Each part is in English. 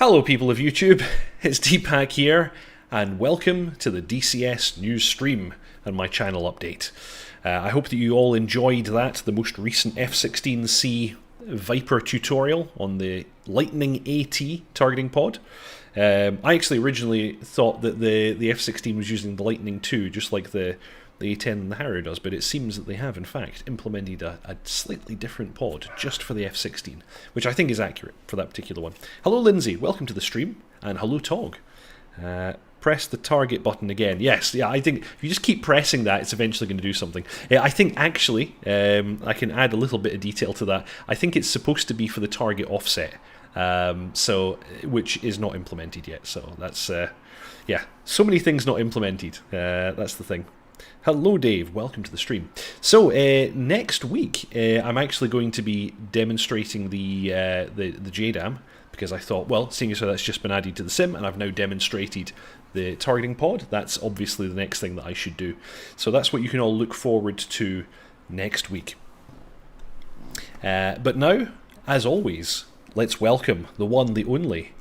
Hello people of YouTube, it's Deephack here, and welcome to the DCS news stream and my channel update. I hope that you all enjoyed that, the most recent F-16C Viper tutorial on the Lightning AT targeting pod. I actually originally thought that the F-16 was using the Lightning II, just like the A10 and the Harrow does, but it seems that they have in fact implemented a slightly different pod just for the F-16, which I think is accurate for that particular one. Hello Lindsay, welcome to the stream, and hello Tog. Press the target button again. Yes, yeah, I think if you just keep pressing that, it's eventually going to do something. I think actually, I can add a little bit of detail to that. I think it's supposed to be for the target offset, which is not implemented yet, so that's, yeah, so many things not implemented, that's the thing. Hello Dave, welcome to the stream. So next week I'm actually going to be demonstrating the JDAM, because I thought, well, seeing as how that's just been added to the sim and I've now demonstrated the targeting pod, that's obviously the next thing that I should do. So that's what you can all look forward to next week. But now, as always, let's welcome the one, the only,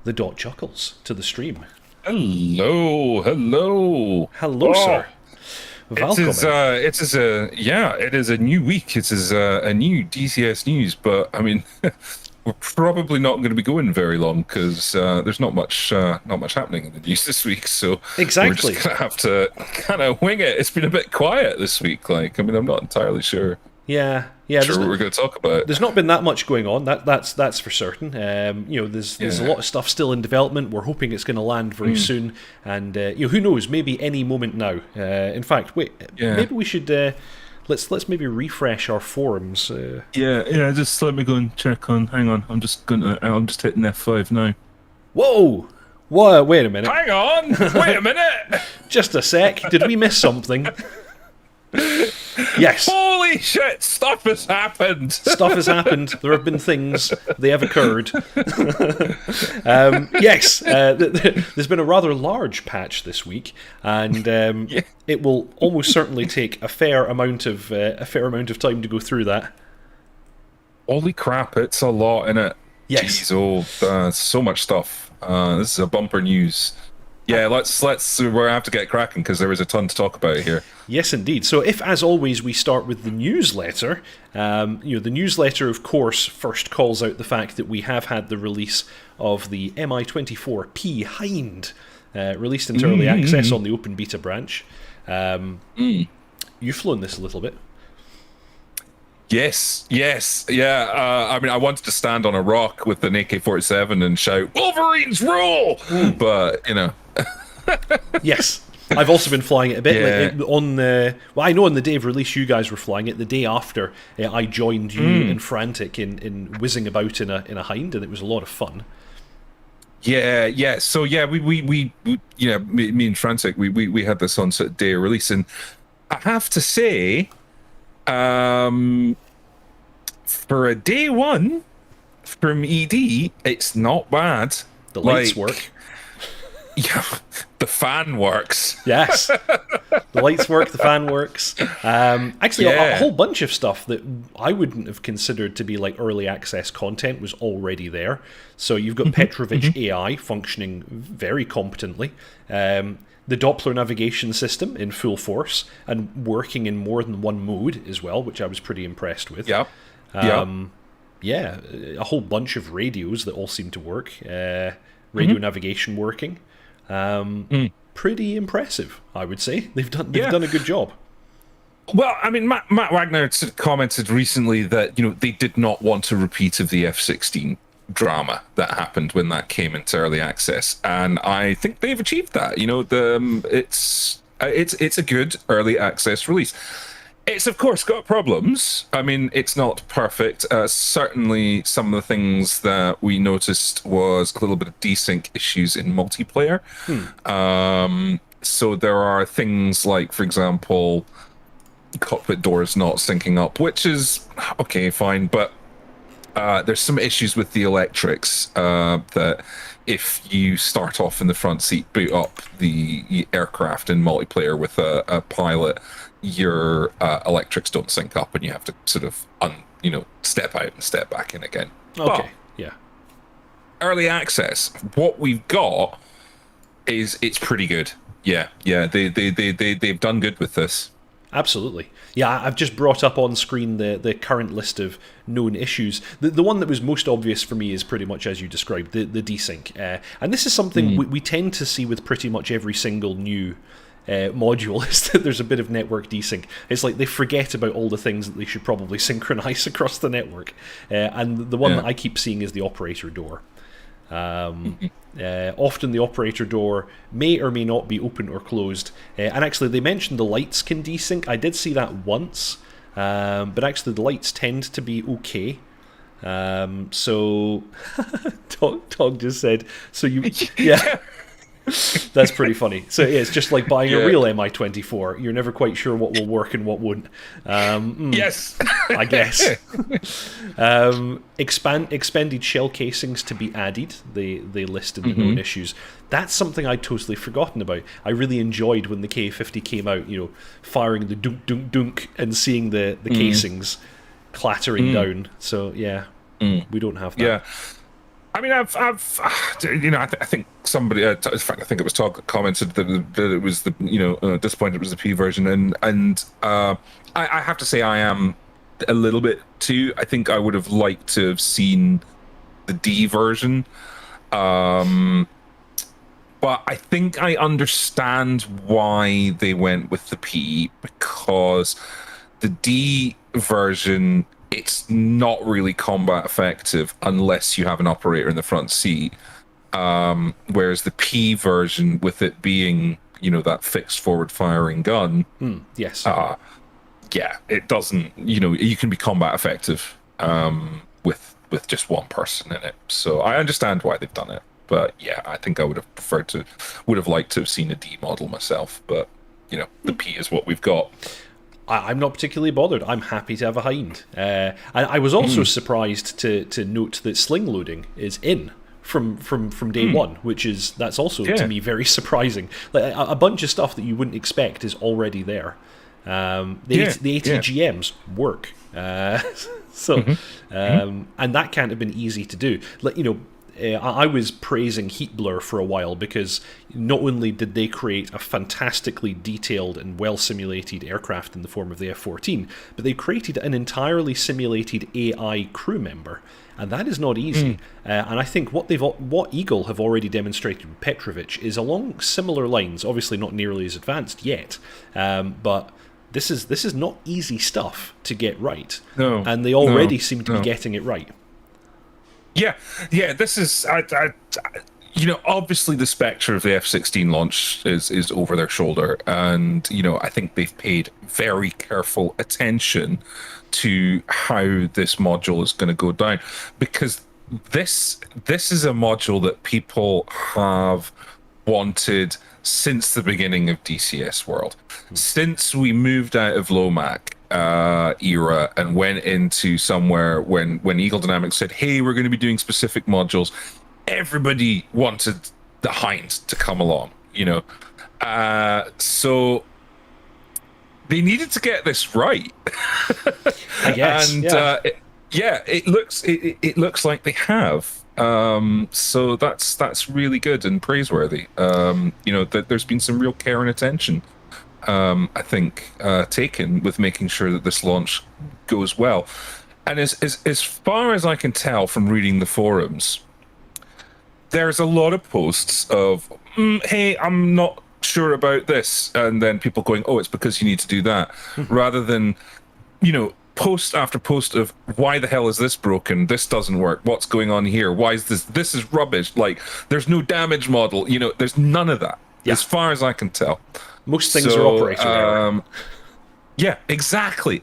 the dotChuckles to the stream. Hello, hello. Hello, sir. It is a new week. It is a new DCS news, but I mean, we're probably not going to be going very long because there's not much happening in the news this week. So exactly, we're just gonna have to kind of wing it. It's been a bit quiet this week. Like, I mean, I'm not entirely sure. Yeah. Sure, what we're going to talk about. There's not been that much going on. That's for certain. You know, there's a lot of stuff still in development. We're hoping it's going to land very soon, and you know, who knows? Maybe any moment now. In fact, wait, maybe we should let's maybe refresh our forums. Yeah. Just let me go and check on. Hang on, I'm just hitting F5 now. Whoa! What? Wait a minute. Hang on! Wait a minute! Just a sec. Did we miss something? Yes. Holy shit! Stuff has happened. Stuff has happened. There have been things. They have occurred. Yes. There's been a rather large patch this week, and it will almost certainly take a fair amount of time to go through that. Holy crap! It's a lot, innit? Yes. Jeez, so much stuff. This is a bumper news. Yeah, let's we're have to get cracking because there is a ton to talk about here. Yes, indeed. So if, as always, we start with the newsletter, you know, the newsletter, of course, first calls out the fact that we have had the release of the Mi-24P Hind, released into early access on the open beta branch. You've flown this a little bit. Yes, yeah. I mean, I wanted to stand on a rock with an AK-47 and shout, "Wolverines rule!" But, you know. Yes. I've also been flying it a bit. Like, on the, well, I know on the day of release you guys were flying it. The day after, I joined you and Frantic in whizzing about in a Hind, and it was a lot of fun. Yeah. So yeah, we you know, me and Frantic, we had this on sort of day of release, and I have to say, for a day one from ED, it's not bad. The lights work. Yeah, the fan works. Yes, the lights work, the fan works. Actually, a whole bunch of stuff that I wouldn't have considered to be like early access content was already there. So you've got Petrovich AI functioning very competently. The Doppler navigation system in full force and working in more than one mode as well, which I was pretty impressed with. Yeah, a whole bunch of radios that all seem to work. Radio navigation working. Pretty impressive, I would say. They've done a good job. Well, I mean, Matt Wagner commented recently that, you know, they did not want a repeat of the F-16 drama that happened when that came into early access, and I think they've achieved that. You know, it's a good early access release. It's of course got problems. I mean, it's not perfect. Certainly, some of the things that we noticed was a little bit of desync issues in multiplayer. So there are things like, for example, cockpit doors not syncing up, which is okay, fine, but there's some issues with the electrics that if you start off in the front seat, boot up the aircraft in multiplayer with a pilot, your electrics don't sync up and you have to sort of step out and step back in again. Okay, yeah. early access, what we've got it's pretty good. Yeah, they've done good with this. Absolutely. Yeah, I've just brought up on screen the current list of known issues. The one that was most obvious for me is pretty much as you described, the desync. And this is something we tend to see with pretty much every single new module, is that there's a bit of network desync. It's like they forget about all the things that they should probably synchronize across the network. And the one that I keep seeing is the operator door. Often the operator door may or may not be open or closed, and actually they mentioned the lights can desync. I did see that once, but actually the lights tend to be okay. So Tog just said, so you yeah. That's pretty funny. So yeah, it's just like buying a real MI24. You're never quite sure what will work and what won't. Yes, I guess. Expanded shell casings to be added. They listed the known issues. That's something I'd totally forgotten about. I really enjoyed when the K50 came out. You know, firing the dunk dunk dunk and seeing the casings clattering down. So yeah, we don't have that. Yeah. I mean, I've I think somebody, in fact, I think it was Todd that commented that it was disappointed it was the P version, and I have to say I am a little bit too. I think I would have liked to have seen the D version, but I think I understand why they went with the P, because the D version, it's not really combat effective unless you have an operator in the front seat. Whereas the P version, with it being, that fixed forward firing gun, yes, it doesn't, you can be combat effective with just one person in it. So I understand why they've done it. But yeah, I think I would have liked to have seen a D model myself. But, the P is what we've got. I'm not particularly bothered. I'm happy to have a hind. I was also surprised to note that sling loading is in from day one, that's also to me very surprising. Like a bunch of stuff that you wouldn't expect is already there. The ATGMs work, and that can't have been easy to do. Like I was praising Heat Blur for a while because not only did they create a fantastically detailed and well-simulated aircraft in the form of the F-14, but they created an entirely simulated AI crew member, and that is not easy. And I think what Eagle have already demonstrated with Petrovich is along similar lines, obviously not nearly as advanced yet, but this is not easy stuff to get right. No, and they already seem to be getting it right. Yeah. This is, obviously the spectre of the F-16 launch is over their shoulder, and I think they've paid very careful attention to how this module is going to go down, because this is a module that people have wanted since the beginning of DCS World, since we moved out of Lomac era and went into somewhere when Eagle Dynamics said, hey, we're going to be doing specific modules. Everybody wanted the Hind to come along, so they needed to get this right. I guess. And it looks like they have. So that's really good and praiseworthy. That there's been some real care and attention, I think, taken with making sure that this launch goes well. And as far as I can tell from reading the forums, there's a lot of posts of, hey, I'm not sure about this, and then people going, oh, it's because you need to do that, rather than, post after post of, why the hell is this broken? This doesn't work. What's going on here? Why is this? This is rubbish. Like, there's no damage model. There's none of that, as far as I can tell. Most things are operator error. Yeah, exactly.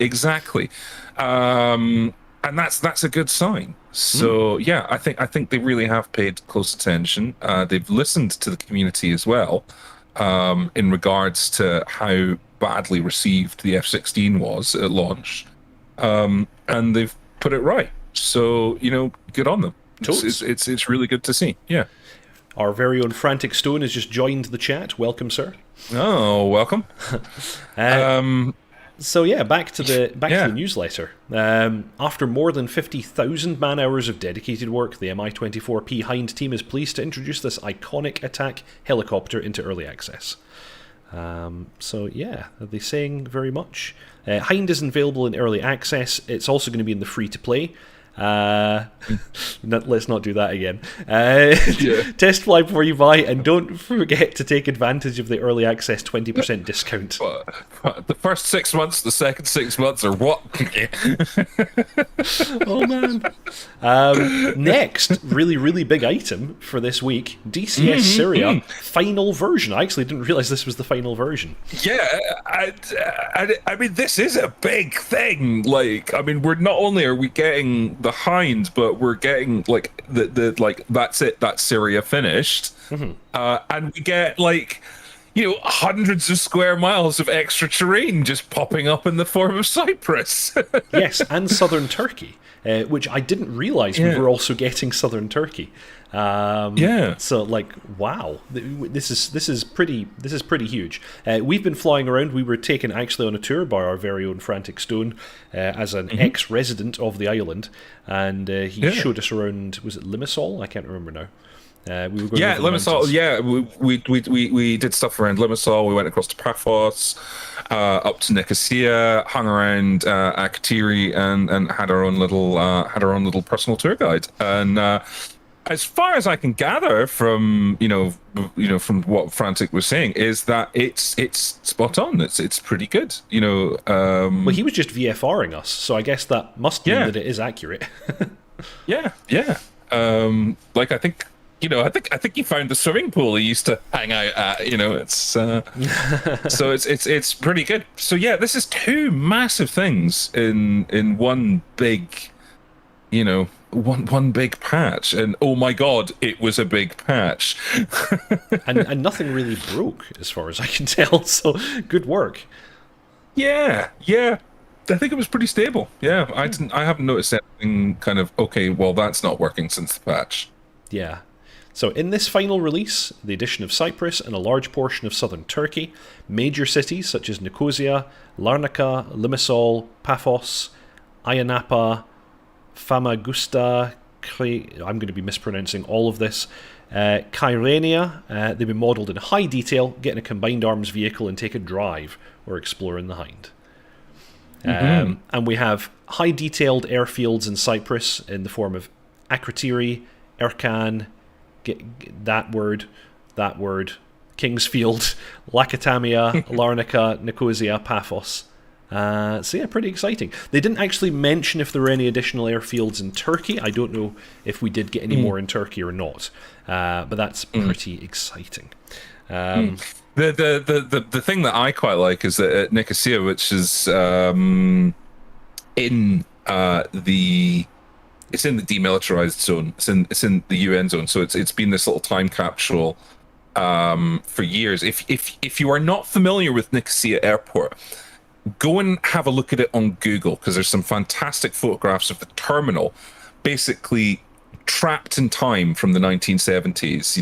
And that's a good sign. So I think they really have paid close attention. They've listened to the community as well, in regards to how badly received the F-16 was at launch, and they've put it right. So good on them. It's really good to see. Yeah. Our very own Frantic Stone has just joined the chat. Welcome, sir. Oh, welcome. So yeah, back to the newsletter. After more than 50,000 man-hours of dedicated work, the Mi-24P Hind team is pleased to introduce this iconic attack helicopter into early access. So yeah, are they saying very much? Hind isn't available in early access. It's also going to be in the free-to-play. Let's not do that again. Test fly before you buy, and don't forget to take advantage of the early access 20% discount. The first 6 months, the second 6 months, or what? Oh man. Next, really big item for this week, DCS Syria final version. I actually didn't realize this was the final version. Yeah, I mean, this is a big thing. Like, I mean, we're not only are we getting the Hind, but we're getting like the like that's it, that's Syria finished, and we get like, you know, hundreds of square miles of extra terrain just popping up in the form of Cyprus. Yes, and southern Turkey, which I didn't realize we were also getting southern Turkey. So like, wow, this is pretty huge. We've been flying around. We were taken actually on a tour by our very own Frantic Stone as an ex-resident of the island, and he showed us around. Was it Limassol? I can't remember now. We were going Limassol. Yeah, we did stuff around Limassol. We went across to Paphos, up to Nicosia, hung around Akatiri, and had our own little personal tour guide. And as far as I can gather from from what Frantic was saying, is that it's spot on. It's pretty good. Well, he was just VFRing us, so I guess that must mean that it is accurate. Yeah. Like I think he found the swimming pool he used to hang out at. It's so it's pretty good. So yeah, this is two massive things in one big, one big patch, and oh my god, it was a big patch. and nothing really broke as far as I can tell, so good work. Yeah, I think it was pretty stable. Yeah, I haven't noticed anything kind of, okay, well, that's not working since the patch. Yeah. So in this final release, the addition of Cyprus and a large portion of southern Turkey, major cities such as Nicosia, Larnaca, Limassol, Paphos, Ayanapa, Famagusta, I'm going to be mispronouncing all of this, Kyrenia, they've been modelled in high detail, get in a combined arms vehicle and take a drive or explore in the Hind. And we have high detailed airfields in Cyprus in the form of Akrotiri, Erkan, that word, Kingsfield, Lakatamia, Larnaca, Nicosia, Paphos. So yeah, pretty exciting. They didn't actually mention if there were any additional airfields in Turkey. I don't know if we did get any more in Turkey or not, but that's pretty exciting. The thing that I quite like is that at Nicosia, which is it's in the demilitarized zone. It's in the UN zone. So it's been this little time capsule for years. If you are not familiar with Nicosia Airport, go and have a look at it on Google, because there's some fantastic photographs of the terminal, basically trapped in time from the 1970s.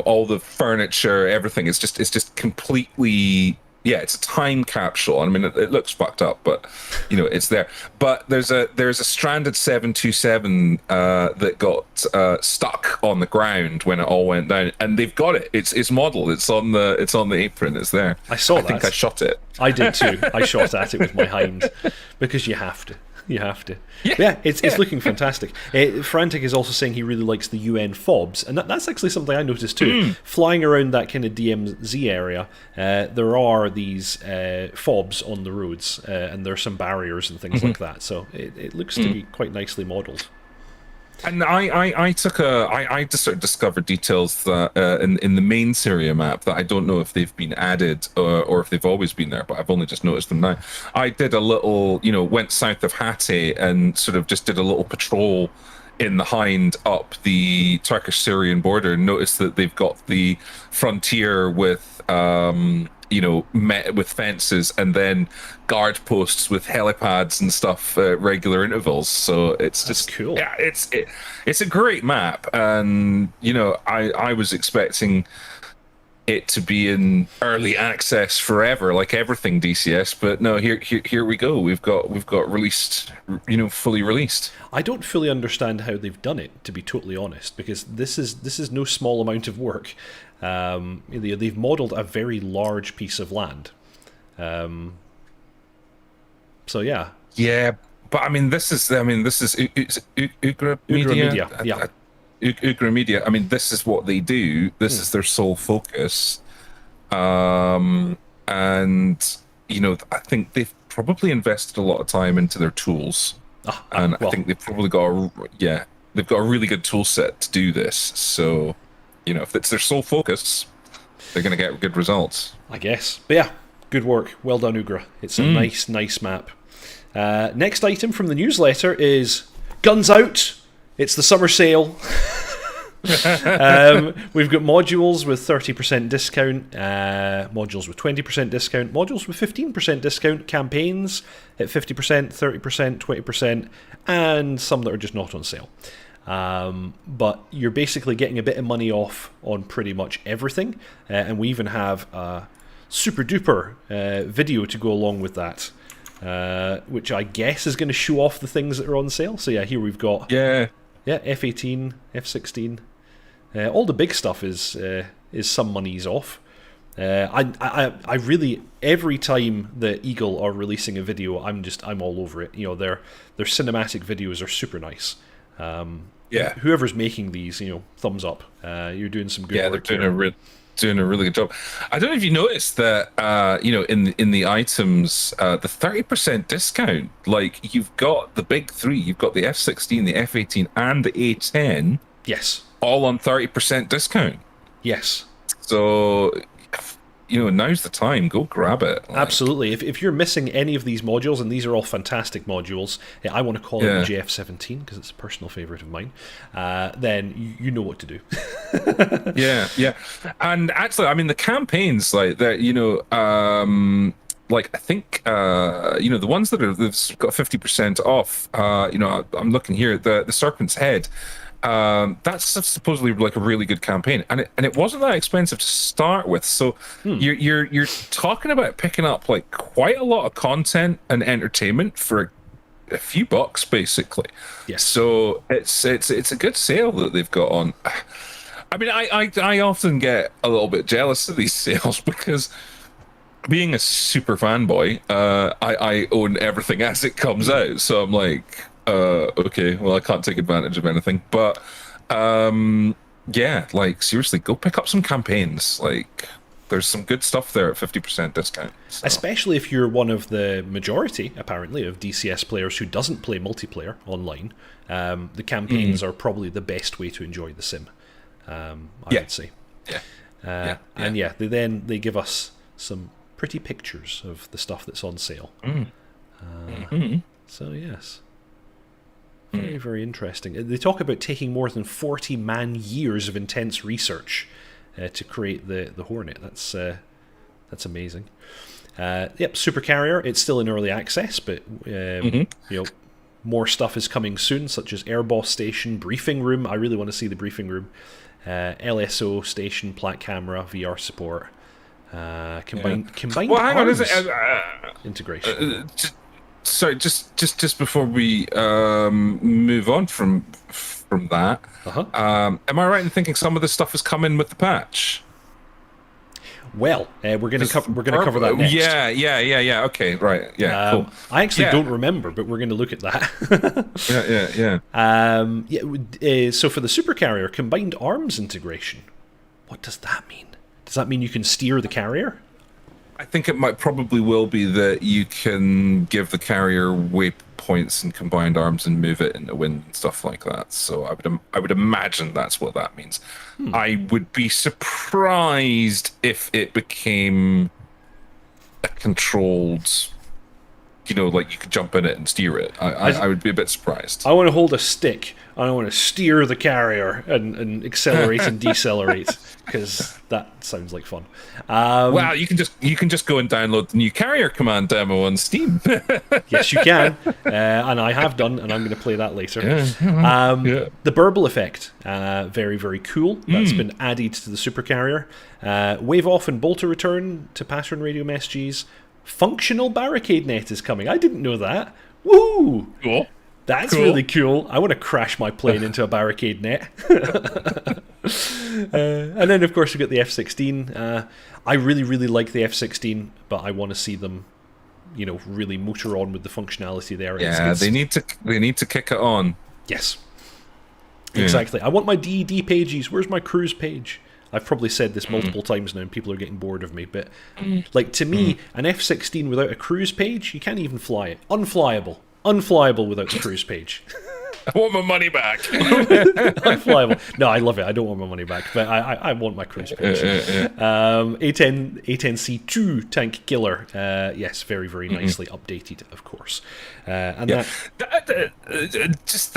All the furniture, everything. It's just completely. Yeah, it's a time capsule. I mean, it looks fucked up, but it's there. But there's a stranded 727 that got stuck on the ground when it all went down, and they've got it. It's modeled. It's on the apron. It's there. I saw that. I think I shot it. I did too. I shot at it with my Hind because you have to. Yeah, it's looking fantastic. Frantic is also saying he really likes the UN FOBs, and that's actually something I noticed too. Flying around that kind of DMZ area, there are these FOBs on the roads, and there are some barriers and things like that. So it looks to be quite nicely modelled. And I just sort of discovered details that in the main Syria map that I don't know if they've been added or if they've always been there, but I've only just noticed them now. I did a little, went south of Hatay and sort of just did a little patrol in the Hind up the Turkish-Syrian border, and noticed that they've got the frontier with met with fences and then guard posts with helipads and stuff at regular intervals. So it's just cool. Yeah, it's a great map, and I was expecting it to be in early access forever, like everything DCS. But no, here we go. We've got released, fully released. I don't fully understand how they've done it, to be totally honest, because this is no small amount of work. They've modelled a very large piece of land. So yeah. Yeah, but I mean, this is Ugra Media. Yeah. Ugra Media. I mean, this is what they do. This is their sole focus. And I think they've probably invested a lot of time into their tools, I think they've probably got they've got a really good tool set to do this. So, if it's their sole focus, they're going to get good results, I guess. But yeah, good work. Well done, Ugra. It's a nice map. Next item from the newsletter is Guns Out. It's the summer sale. We've got modules with 30% discount, modules with 20% discount, modules with 15% discount, campaigns at 50%, 30%, 20%, and some that are just not on sale. But you're basically getting a bit of money off on pretty much everything, and we even have a super duper video to go along with that, which I guess is going to show off the things that are on sale. So yeah, here we've got F18, F16. All the big stuff is some monies off. I really, every time that Eagle are releasing a video, I'm all over it. Their cinematic videos are super nice. Whoever's making these, thumbs up. You're doing some good work. Yeah, they're doing a really good job. I don't know if you noticed that, in the items, the 30% discount, like you've got the big three, you've got the F16, the F18, and the A10. Yes. All on 30% discount. Yes. So, now's the time. Go grab it. Absolutely. If you're missing any of these modules, and these are all fantastic modules, I want to call it the JF17 because it's a personal favourite of mine, then you know what to do. Yeah. And actually, I mean, the campaigns, like that, like I think the ones that they've got 50% off, I'm looking here, the Serpent's Head. That's supposedly like a really good campaign, and it wasn't that expensive to start with. So you're talking about picking up like quite a lot of content and entertainment for a few bucks, basically. Yes. So it's a good sale that they've got on. I mean, I often get a little bit jealous of these sales because, being a super fanboy, I own everything as it comes out. So I'm like, okay, well, I can't take advantage of anything. But like seriously, go pick up some campaigns. Like, there's some good stuff there at 50% discount. So. Especially if you're one of the majority, apparently, of DCS players who doesn't play multiplayer online. The campaigns are probably the best way to enjoy the sim. I would say. They give us some pretty pictures of the stuff that's on sale. So yes, very, very interesting. They talk about taking more than 40 man-years of intense research to create the Hornet. That's amazing. Super Carrier, it's still in early access, but more stuff is coming soon, such as Airboss Station, Briefing Room. I really want to see the Briefing Room. LSO Station, Plat Camera, VR support, combined arms integration. Sorry, just before we move on from that, am I right in thinking some of this stuff is coming with the patch? Well, we're going to cover that next. Yeah. Okay, right. Yeah, cool. I actually don't remember, but we're going to look at that. So for the Super Carrier, combined arms integration. What does that mean? Does that mean you can steer the carrier? I think it probably will be that you can give the carrier waypoints and combined arms and move it in the wind and stuff like that. So I would imagine that's what that means. I would be surprised if it became a controlled, like you could jump in it and steer it. I would be a bit surprised. I want to hold a stick and I want to steer the carrier and accelerate and decelerate, because that sounds like fun. Well, you can just go and download the new carrier command demo on Steam. Yes, you can, and I have done, and I'm going to play that later. The burble effect, very, very cool. That's been added to the supercarrier. Wave off and bolter return to pattern radio messages. Functional barricade net is coming. I didn't know that. Woo! Cool. That's really cool. I want to crash my plane into a barricade net. And then, of course, we've got the F-16. I really, really like the F-16, but I want to see them, really motor on with the functionality there. Yeah, they need to kick it on. Yes. Exactly. I want my DED pages. Where's my cruise page? I've probably said this multiple times now, and people are getting bored of me. But, to me, an F-16 without a cruise page, you can't even fly it. Unflyable. Unflyable without the cruise page. I want my money back. Unflyable. No, I love it. I don't want my money back, but I want my cruise page. A10C2 tank killer. Yes, very, very nicely updated, of course. And just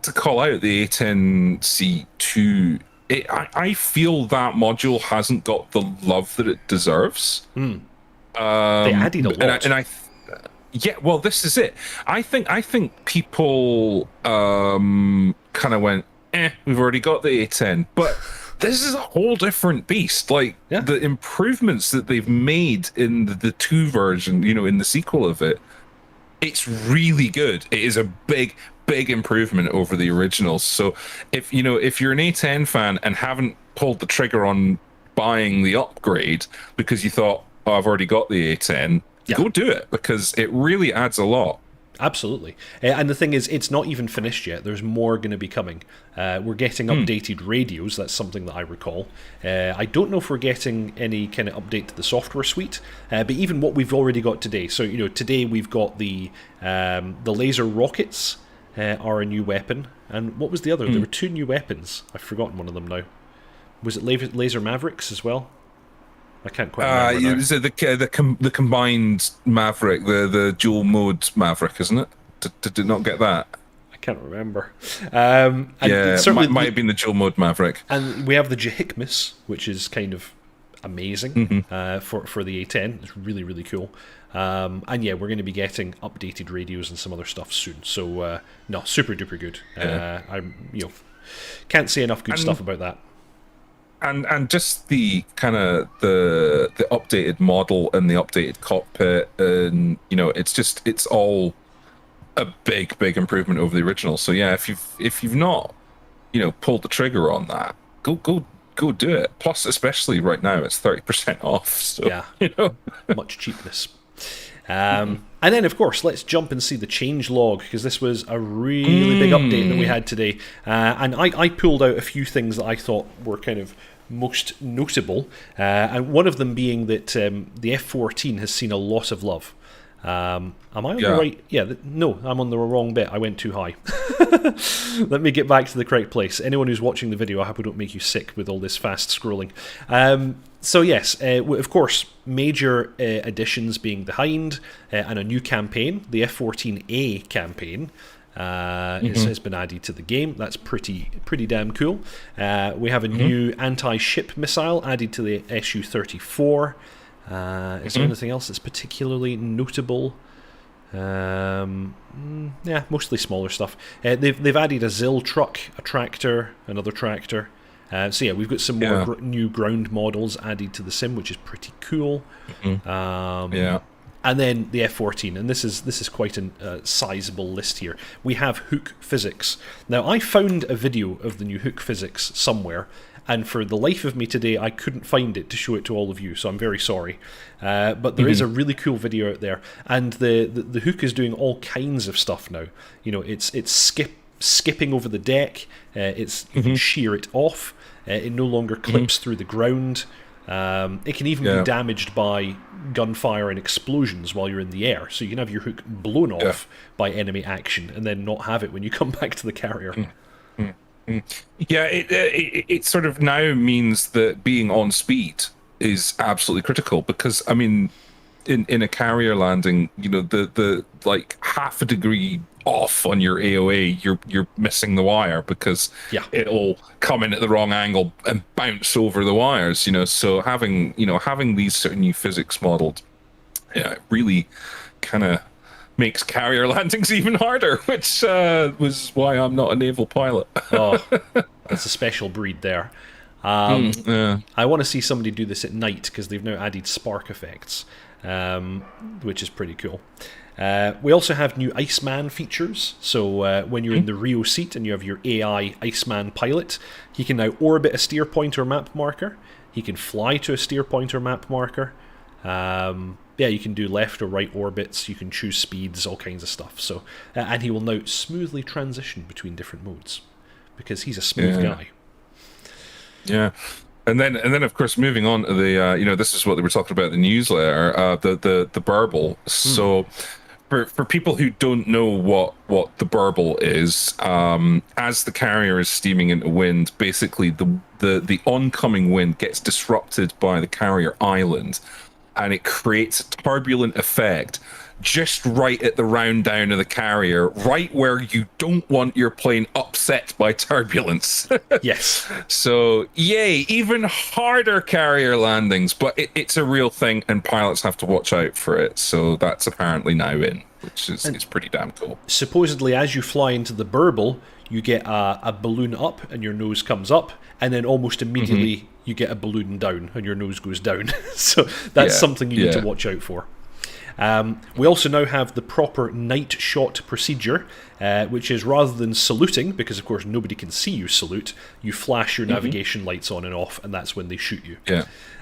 to call out the A10C2. I feel that module hasn't got the love that it deserves. They added a lot. Yeah, well, this is it. I think people kind of went, we've already got the A10, but this is a whole different beast. Like the improvements that they've made in the 2 version, in the sequel of it, it's really good. It is a big improvement over the originals. So if you're an A10 fan and haven't pulled the trigger on buying the upgrade because you thought, I've already got the A10, go do it, because it really adds a lot. Absolutely. And the thing is, it's not even finished yet. There's more going to be coming. We're getting updated radios. That's something that I recall. I don't know if we're getting any kind of update to the software suite, but even what we've already got today. So, today we've got the laser rockets are a new weapon. And what was the other? There were 2 new weapons. I've forgotten one of them now. Was it laser mavericks as well? I can't quite remember. Is it the combined Maverick, the dual mode Maverick, isn't it? Did it not get that? I can't remember. It might have been the dual mode Maverick. And we have the Jehikmus, which is kind of amazing for the A10. It's really, really cool. And we're going to be getting updated radios and some other stuff soon. So super duper good. I can't say enough good stuff about that. And just the kind of the updated model and the updated cockpit, and it's all a big improvement over the original. So yeah, if you've not pulled the trigger on that, go do it. Plus, especially right now, it's 30% off. So, much cheapness. And then, of course, let's jump and see the change log, because this was a really big update that we had today. And I pulled out a few things that I thought were kind of most notable, and one of them being that the F-14 has seen a lot of love. Am I on the right? No, I'm on the wrong bit. I went too high. Let me get back to the correct place. Anyone who's watching the video, I hope I don't make you sick with all this fast scrolling. So yes, of course, major additions being behind, and a new campaign, the F-14A campaign. Has been added to the game. That's pretty damn cool. We have a new anti-ship missile added to the Su-34. Is there anything else that's particularly notable? Mostly smaller stuff. They've added a ZIL truck, a tractor, another tractor. We've got some more new ground models added to the sim, which is pretty cool. And then the F-14, and this is quite a sizable list here. We have hook physics. Now, I found a video of the new hook physics somewhere, and for the life of me today, I couldn't find it to show it to all of you, so I'm very sorry. But there is a really cool video out there, and the hook is doing all kinds of stuff now. It's skipping over the deck. You can shear it off. It no longer clips through the ground. It can even be damaged by gunfire and explosions while you're in the air, so you can have your hook blown off by enemy action and then not have it when you come back to the carrier. It sort of now means that being on speed is absolutely critical, because I mean, in a carrier landing, the like half a degree off on your AOA, you're missing the wire because Yeah. it'll come in at the wrong angle and bounce over the wires. So having these sort of new physics modeled, yeah, it really kind of makes carrier landings even harder, which was why I'm not a naval pilot. Oh, that's a special breed there. Yeah. I want to see somebody do this at night because they've now added spark effects, which is pretty cool. We also have new Iceman features. So when you're in the Rio seat and you have your AI Iceman pilot, he can now orbit a steer point or map marker. He can fly to a steer point or map marker. Yeah, you can do left or right orbits. You can choose speeds, all kinds of stuff. So, and he will now smoothly transition between different modes because he's a smooth guy. Yeah. And then of course, moving on to the, this is what they were talking about in the newsletter, the burble. So for people who don't know what the burble is, as the carrier is steaming into wind, basically the oncoming wind gets disrupted by the carrier island, and it creates a turbulent effect just right at the round down of the carrier, right where you don't want your plane upset by turbulence. Yes. So, yay, even harder carrier landings, but it's a real thing, and pilots have to watch out for it. So that's apparently now in, which is pretty damn cool. Supposedly, as you fly into the burble, you get a balloon up and your nose comes up, and then almost immediately you get a balloon down and your nose goes down. So that's something you need to watch out for. We also now have the proper night shot procedure, which is rather than saluting, because of course nobody can see you salute, you flash your navigation lights on and off, and that's when they shoot you.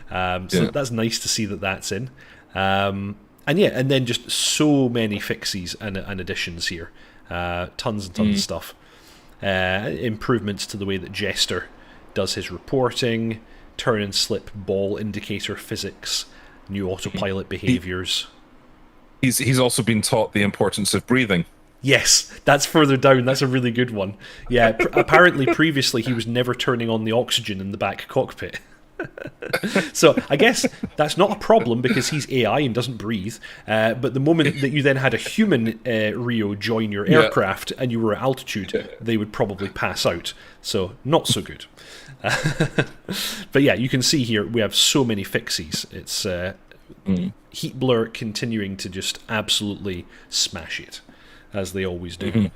So that's nice to see that that's in. And then just so many fixies and additions here. Tons and tons of stuff. Improvements to the way that Jester does his reporting, turn and slip ball indicator physics, new autopilot behaviors. He's also been taught the importance of breathing. Yes, that's further down. That's a really good one. Yeah, apparently previously he was never turning on the oxygen in the back cockpit. So I guess that's not a problem because he's AI and doesn't breathe. But the moment that you then had a human Rio join your aircraft and you were at altitude, they would probably pass out. So not so good. But yeah, you can see here we have so many fixies. It's Heat Blur continuing to just absolutely smash it, as they always do.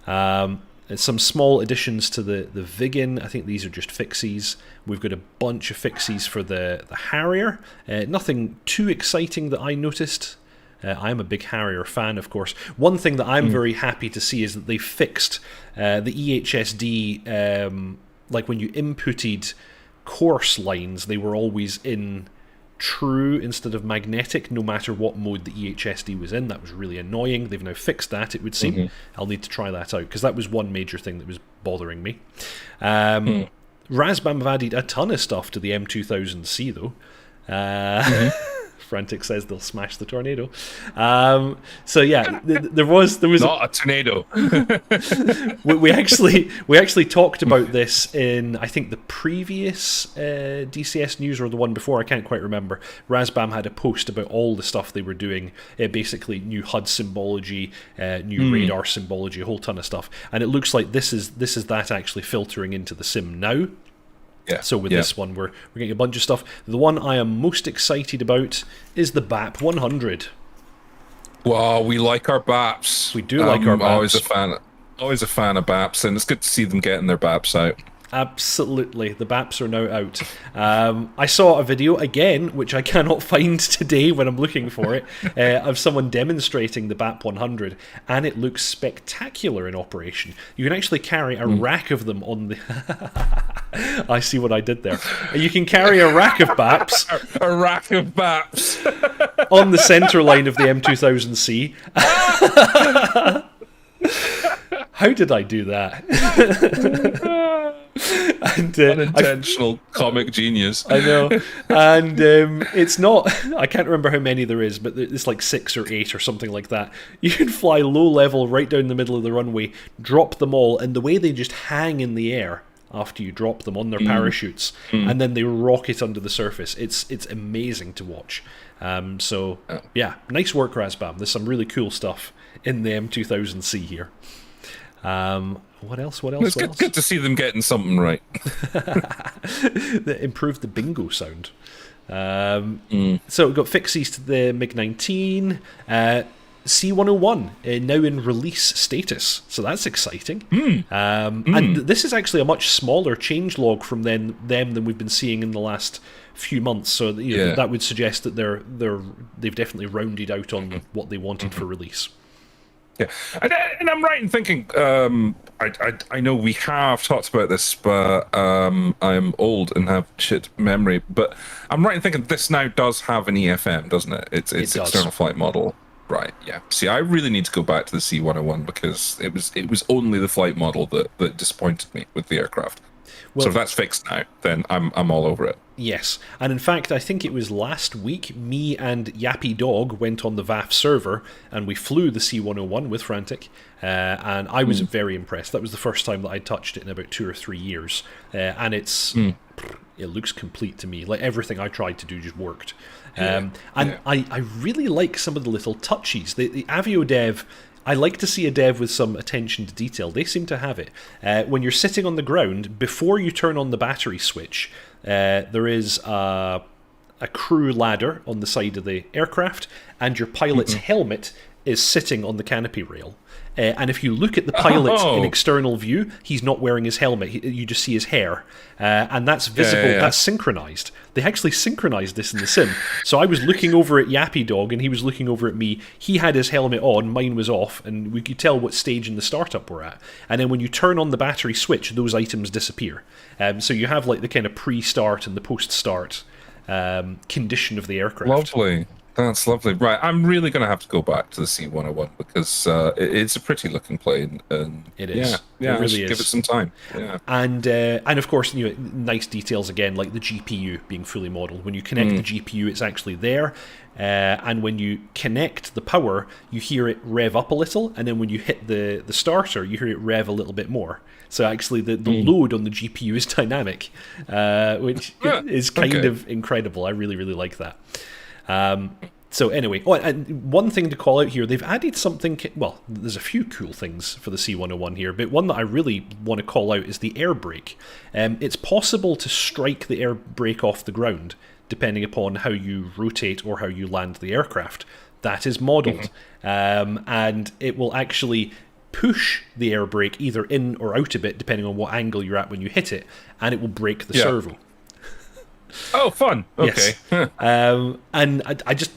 Some small additions to the Viggen. I think these are just fixies. We've got a bunch of fixies for the Harrier. Nothing too exciting that I noticed. I am a big Harrier fan, of course. One thing that I'm very happy to see is that they fixed the EHSD, like when you inputted course lines, they were always in true instead of magnetic, no matter what mode the EHSD was in. That was really annoying. They've now fixed that, it would seem. I'll need to try that out, because that was one major thing that was bothering me. Razbam have added a ton of stuff to the M2000C, though. Frantic says they'll smash the tornado. So yeah, there was not a tornado. we actually talked about this in, I think, the previous DCS news or the one before. I can't quite remember. Razbam had a post about all the stuff they were doing. Basically, new HUD symbology, new radar symbology, a whole ton of stuff. And it looks like this is that actually filtering into the sim now. Yeah. So with this one, we're getting a bunch of stuff. The one I am most excited about is the BAP 100. Wow, we like our BAPs. We do like our BAPs. Always a fan of BAPs, and it's good to see them getting their BAPs out. Absolutely, the BAPs are now out. I saw a video again, which I cannot find today when I'm looking for it, of someone demonstrating the BAP 100, and it looks spectacular in operation. You can actually carry a rack of them on the. I see what I did there. You can carry a rack of BAPs. A rack of BAPs on the centre line of the M2000C. How did I do that? And, unintentional comic genius. I know. And it's not, I can't remember how many there is, but it's like 6 or 8 or something like that. You can fly low level right down the middle of the runway, drop them all, and the way they just hang in the air after you drop them on their parachutes, and then they rocket under the surface. It's amazing to watch. So yeah, nice work, Razbam. There's some really cool stuff in the M2000C here. What else? It's good to see them getting something right. That improved the bingo sound. So we've got fixies to the MiG-19. C-101 now in release status, so that's exciting. And this is actually a much smaller changelog from them than we've been seeing in the last few months. So that would suggest that they've definitely rounded out on what they wanted for release. Yeah, and I'm right in thinking. I know we have talked about this, but I'm old and have shit memory. But I'm right in thinking this now does have an EFM, doesn't it? It's external flight model. Right, yeah. See, I really need to go back to the C-101 because it was only the flight model that disappointed me with the aircraft. Well, so if that's fixed now, then I'm all over it. Yes, and in fact, I think it was last week, me and Yappy Dog went on the VAF server and we flew the C-101 with Frantic, and I was very impressed. That was the first time that I'd touched it in about 2 or 3 years, and it looks complete to me. Like everything I tried to do just worked. I really like some of the little touches. The Avio dev, I like to see a dev with some attention to detail. They seem to have it. When you're sitting on the ground, before you turn on the battery switch, there is a crew ladder on the side of the aircraft, and your pilot's helmet is sitting on the canopy rail. And if you look at the pilot in external view, he's not wearing his helmet. You just see his hair. And that's visible. That's synchronized. They actually synchronized this in the sim. So I was looking over at Yappy Dog, and he was looking over at me. He had his helmet on, mine was off, and we could tell what stage in the startup we're at. And then when you turn on the battery switch, those items disappear. So you have like the kind of pre-start and the post-start condition of the aircraft. Lovely. That's lovely. Right, I'm really going to have to go back to the C-101 because it's a pretty looking plane. And it is. Yeah, it really is. Give it some time. Yeah. And of course, nice details again, like the GPU being fully modeled. When you connect the GPU, it's actually there. And when you connect the power, you hear it rev up a little, and then when you hit the starter, you hear it rev a little bit more. So actually, the load on the GPU is dynamic, which is kind of incredible. I really, really like that. So anyway, and one thing to call out here, they've added something, well, there's a few cool things for the C-101 here, but one that I really want to call out is the air brake. It's possible to strike the air brake off the ground, depending upon how you rotate or how you land the aircraft. That is modelled, and it will actually push the air brake either in or out a bit, depending on what angle you're at when you hit it, and it will break the servo. Oh, fun. Okay. Yes. And I just...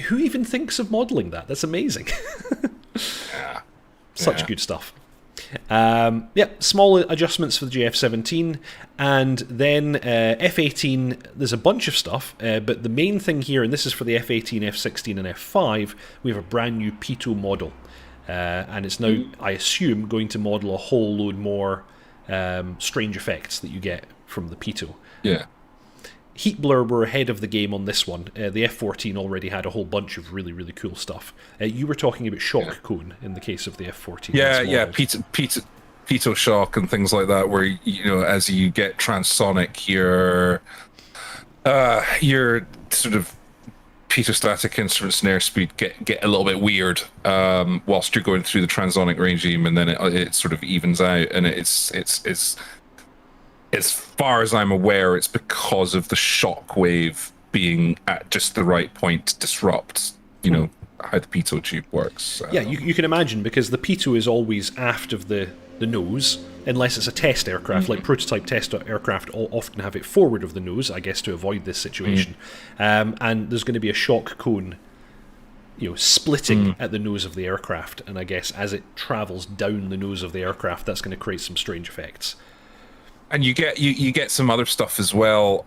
Who even thinks of modelling that? That's amazing. Such good stuff. Small adjustments for the JF-17. And then F-18, there's a bunch of stuff. But the main thing here, and this is for the F-18, F-16, and F-5, we have a brand new pitot model. And it's now, I assume, going to model a whole load more strange effects that you get from the pitot. Yeah. Heat Blur were ahead of the game on this one. The F-14 already had a whole bunch of really, really cool stuff. You were talking about shock cone in the case of the F-14. Pitot shock and things like that, where, as you get transonic, your sort of pitot-static instruments and airspeed get a little bit weird whilst you're going through the transonic regime, and then it sort of evens out, and it's as far as I'm aware, it's because of the shock wave being at just the right point to disrupt, how the pitot tube works. Yeah, you can imagine, because the pitot is always aft of the nose, unless it's a test aircraft, like prototype test aircraft often have it forward of the nose, I guess, to avoid this situation. And there's going to be a shock cone splitting at the nose of the aircraft, and I guess as it travels down the nose of the aircraft, that's going to create some strange effects. And you get some other stuff as well,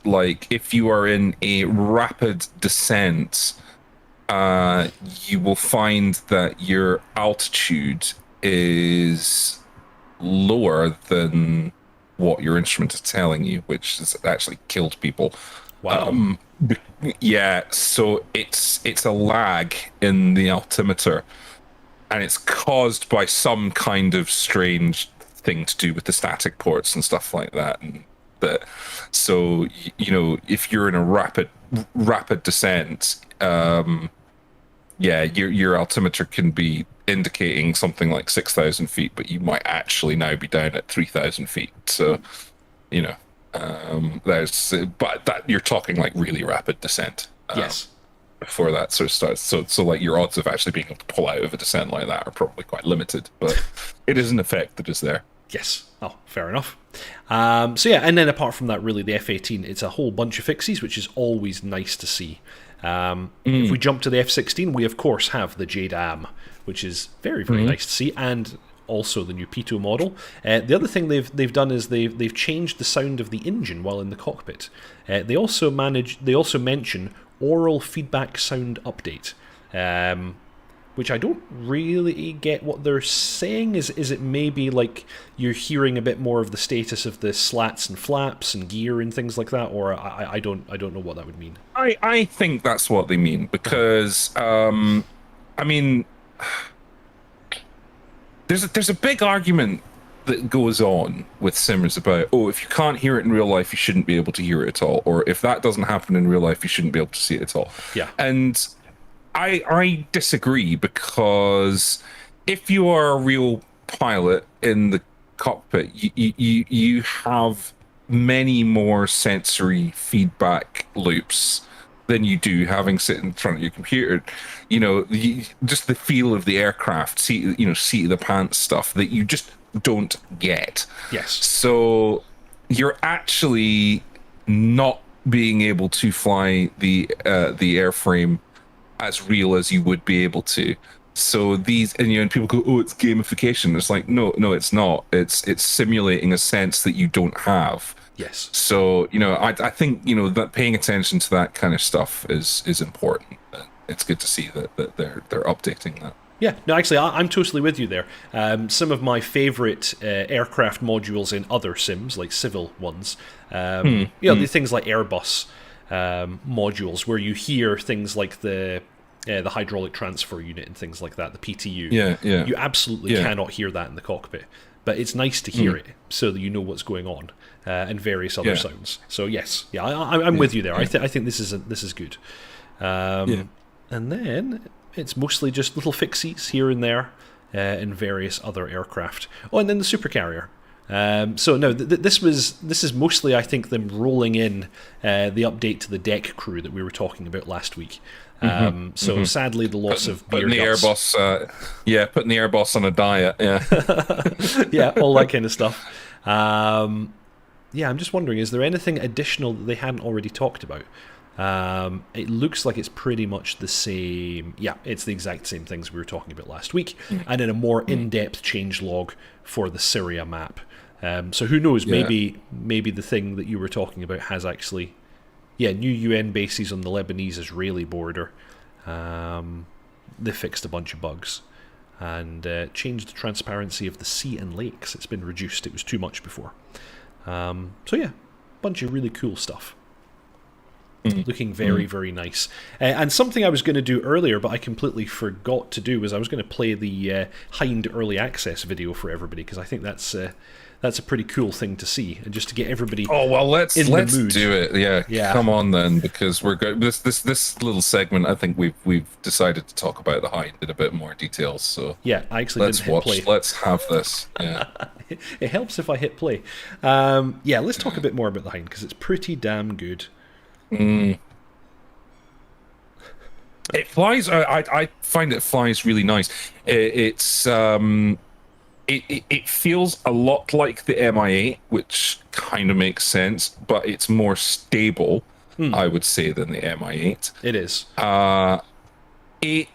like if you are in a rapid descent, you will find that your altitude is lower than what your instrument is telling you, which has actually killed people. Wow. So it's a lag in the altimeter, and it's caused by some kind of strange thing to do with the static ports and stuff like that. And so if you're in a rapid descent, yeah, your altimeter can be indicating something like 6,000 feet, but you might actually now be down at 3,000 feet. So, you know, but that you're talking like really rapid descent. Yes. Before that sort of starts, so like your odds of actually being able to pull out of a descent like that are probably quite limited, but it is an effect that is there. Yes. Oh, fair enough. So yeah, and then apart from that, really, the F-18, it's a whole bunch of fixies, which is always nice to see. If we jump to the F-16, we of course have the JDAM, which is very, very nice to see, and also the new Pitot model. The other thing they've done is they've changed the sound of the engine while in the cockpit. They also mention oral feedback sound update, which I don't really get what they're saying. Is it maybe like you're hearing a bit more of the status of the slats and flaps and gear and things like that, or I don't know what that would mean. I think that's what they mean, because I mean, there's a big argument that goes on with simmers about, oh, if you can't hear it in real life, you shouldn't be able to hear it at all, or if that doesn't happen in real life, you shouldn't be able to see it at all. Yeah. And I disagree, because if you are a real pilot in the cockpit, you have many more sensory feedback loops than you do having sit in front of your computer. You know, just the feel of the aircraft, seat of the pants stuff that you just don't get. Yes. So you're actually not being able to fly the airframe as real as you would be able to. So these, and people go, oh, it's gamification. It's like, no, it's not. It's simulating a sense that you don't have. Yes. So, I think, that paying attention to that kind of stuff is important. It's good to see that they're updating that. Yeah, no, actually, I'm totally with you there. Some of my favourite aircraft modules in other sims, like civil ones, the things like Airbus modules, where you hear things like the hydraulic transfer unit and things like that, the PTU. Yeah. You absolutely cannot hear that in the cockpit, but it's nice to hear it so that you know what's going on, and various other sounds. So yes, I'm with you there. I think this is good. And then it's mostly just little fixies here and there in various other aircraft. Oh, and then the supercarrier. So no, this is mostly, I think, them rolling in the update to the deck crew that we were talking about last week. Sadly, the loss of beer putting the guts. putting the Airbus on a diet. Yeah, all that kind of stuff. I'm just wondering, is there anything additional that they hadn't already talked about? It looks like it's pretty much the same. Yeah, it's the exact same things we were talking about last week, and in a more in-depth change log for the Syria map. So who knows? Maybe the thing that you were talking about has actually, new UN bases on the Lebanese-Israeli border. They fixed a bunch of bugs and changed the transparency of the sea and lakes. It's been reduced. It was too much before. Bunch of really cool stuff. Looking very, very nice. And something I was going to do earlier, but I completely forgot to do, was I was going to play the Hind Early Access video for everybody, because I think that's a pretty cool thing to see, and just to get everybody. Oh well, let's the mood. do it. Yeah, come on then, because we're good. This little segment, I think we've decided to talk about the Hind in a bit more detail. So yeah, I actually didn't hit play. Let's have this. Yeah, it helps if I hit play. Let's talk a bit more about the Hind, because it's pretty damn good. It flies. I find it flies really nice. It feels a lot like the Mi-8, which kind of makes sense, but it's more stable, I would say, than the Mi-8. It is. It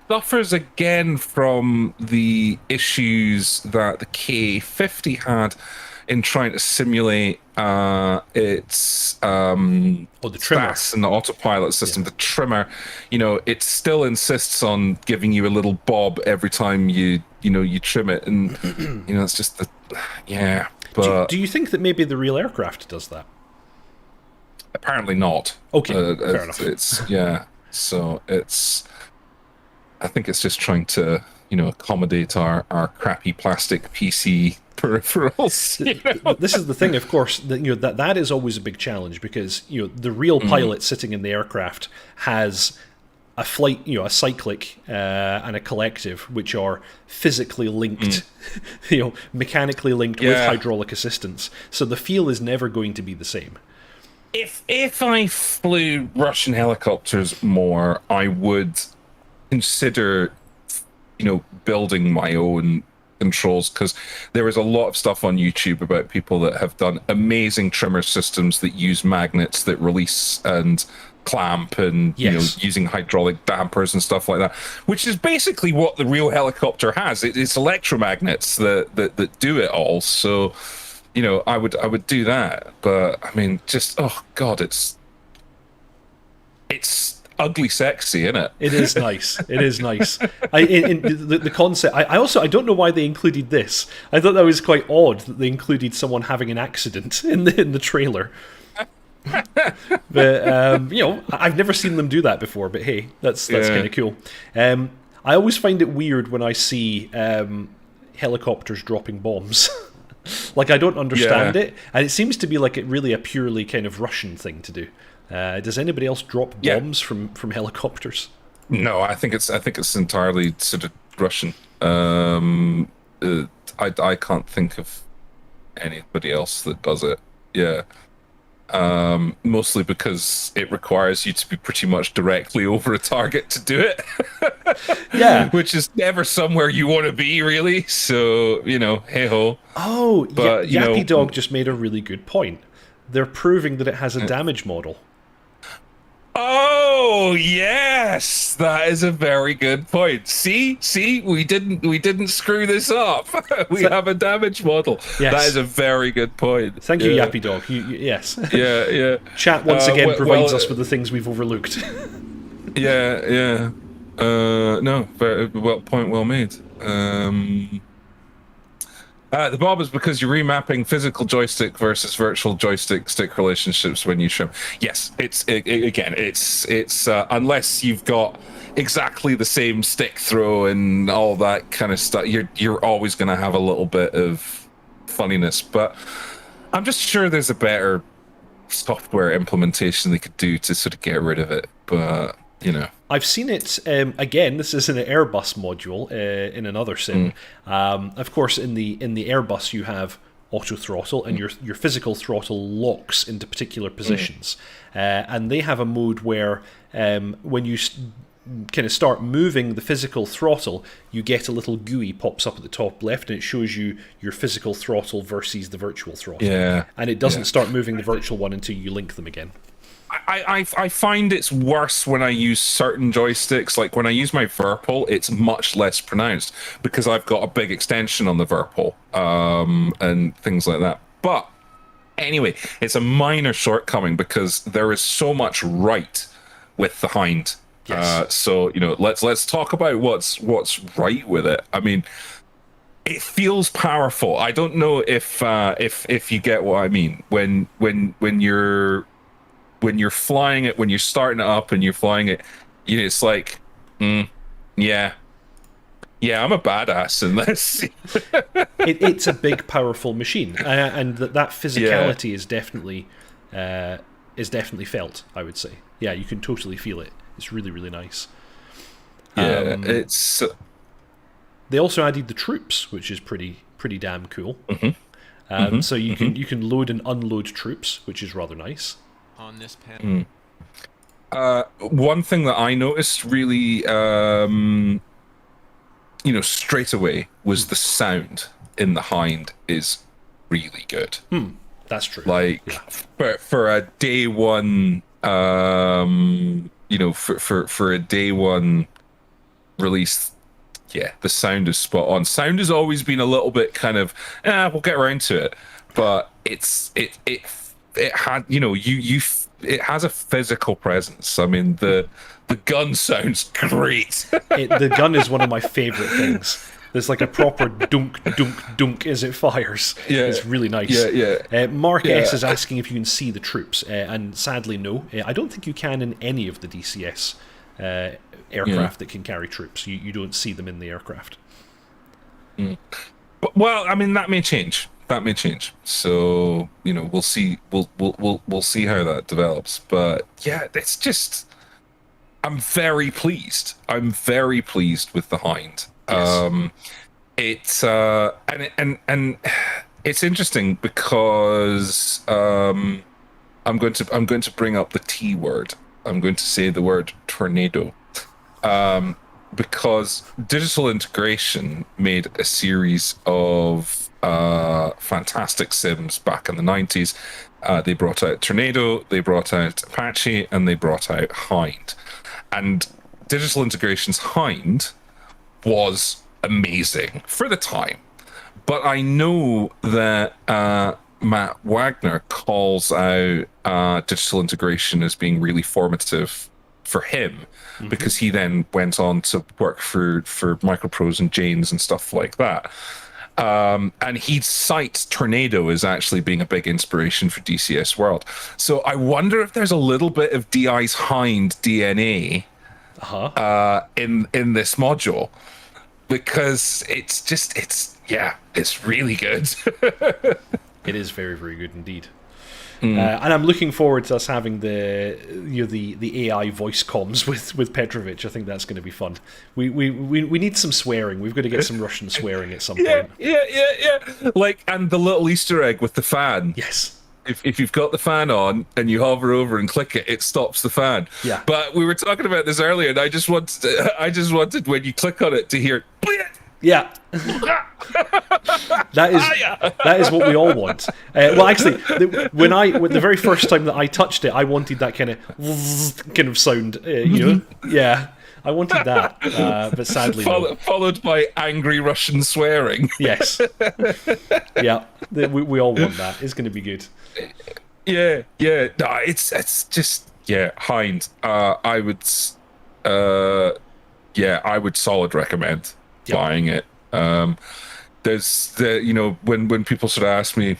suffers again from the issues that the K50 had in trying to simulate its the trimmer stats and the autopilot system. The trimmer, it still insists on giving you a little bob every time you trim it, and it's just But do you think that maybe the real aircraft does that? Apparently not. Okay, fair enough. So I think it's just trying to accommodate our crappy plastic PC peripherals. This is the thing, of course, that is always a big challenge, because the real pilot sitting in the aircraft has a flight, a cyclic and a collective, which are physically linked, mechanically linked with hydraulic assistance. So the feel is never going to be the same. If I flew Russian helicopters more, I would consider, building my own controls, because there is a lot of stuff on YouTube about people that have done amazing trimmer systems that use magnets that release and clamp and using hydraulic dampers and stuff like that, which is basically what the real helicopter has. It's electromagnets that do it all. So I would do that, but I mean, just oh god, it's ugly sexy, isn't it? It is nice. It is nice. The concept. I don't know why they included this. I thought that was quite odd that they included someone having an accident in the trailer. But I've never seen them do that before. But hey, that's kind of cool. I always find it weird when I see helicopters dropping bombs. Like, I don't understand it, and it seems to be like really a purely kind of Russian thing to do. Does anybody else drop bombs from helicopters? No, I think it's entirely sort of Russian. I can't think of anybody else that does it. Yeah. Mostly because it requires you to be pretty much directly over a target to do it. Yeah. Which is never somewhere you want to be, really. So, hey ho. Oh, but, Yappy Dog just made a really good point. They're proving that it has a damage model. Oh yes, that is a very good point. See, we didn't screw this up. We have a damage model. Yes. That is a very good point. Thank you, Yappy Dog. Yes. Yeah. Chat once again provides us with the things we've overlooked. Yeah. No, very point well made. The Bob is because you're remapping physical joystick versus virtual joystick stick relationships when you trim. Yes, it's unless you've got exactly the same stick throw and all that kind of stuff, you're always going to have a little bit of funniness. But I'm just sure there's a better software implementation they could do to sort of get rid of it. But I've seen it again. This is an Airbus module in another sim. Of course, in the Airbus you have auto throttle, and your physical throttle locks into particular positions, and they have a mode where when you kind of start moving the physical throttle, you get a little GUI pops up at the top left, and it shows you your physical throttle versus the virtual throttle. Yeah, and it doesn't start moving the virtual one until you link them again. I find it's worse when I use certain joysticks. Like when I use my Virpil, it's much less pronounced because I've got a big extension on the Virpil and things like that. But anyway, it's a minor shortcoming because there is so much right with the Hind. Yes. So let's talk about what's right with it. I mean, it feels powerful. I don't know if you get what I mean when you're flying it, when you're starting it up and you're flying it, it's like, yeah, I'm a badass in this. It's a big, powerful machine, and that physicality is definitely felt. I would say, yeah, you can totally feel it. It's really, really nice. Yeah, it's. They also added the troops, which is pretty damn cool. So you can load and unload troops, which is rather nice. On this panel. One thing that I noticed really, straight away was the sound in the Hind is really good. That's true. Like for a day one, for a day one release, yeah, the sound is spot on. Sound has always been a little bit kind of, we'll get around to it, but it had, it has a physical presence. I mean, the gun sounds great. The gun is one of my favorite things. There's like a proper dunk, dunk, dunk as it fires. Yeah, it's really nice. Yeah. Mark S is asking if you can see the troops, and sadly, no. I don't think you can in any of the DCS aircraft that can carry troops. You don't see them in the aircraft. Well, I mean, that may change. So we'll see. We'll see how that develops. But yeah, it's just. I'm very pleased. I'm very pleased with the Hind. Yes. It's and it's interesting because I'm going to bring up the T word. I'm going to say the word tornado. Because Digital Integration made a series of fantastic sims back in the 90s. They brought out Tornado, they brought out Apache, and they brought out Hind. And Digital Integration's Hind was amazing for the time. But I know that Matt Wagner calls out Digital Integration as being really formative for him, because he then went on to work for Microprose and Jane's and stuff like that. And he cites Tornado as actually being a big inspiration for DCS World. So I wonder if there's a little bit of DI's Hind DNA in this module, because it's really good. It is very, very good indeed. And I'm looking forward to us having the AI voice comms with Petrovich. I think that's going to be fun. We need some swearing. We've got to get some Russian swearing at some point. Yeah. Like, and the little Easter egg with the fan. Yes. If you've got the fan on and you hover over and click it, it stops the fan. Yeah. But we were talking about this earlier, and I just wanted when you click on it to hear. Yeah. That is what we all want. Well, actually, when the very first time that I touched it, I wanted that kind of sound. Yeah, I wanted that, but sadly, followed by angry Russian swearing. Yes. Yeah, we all want that. It's going to be good. Yeah. No, it's just Hind. I would solid recommend buying it. There's when people sort of ask me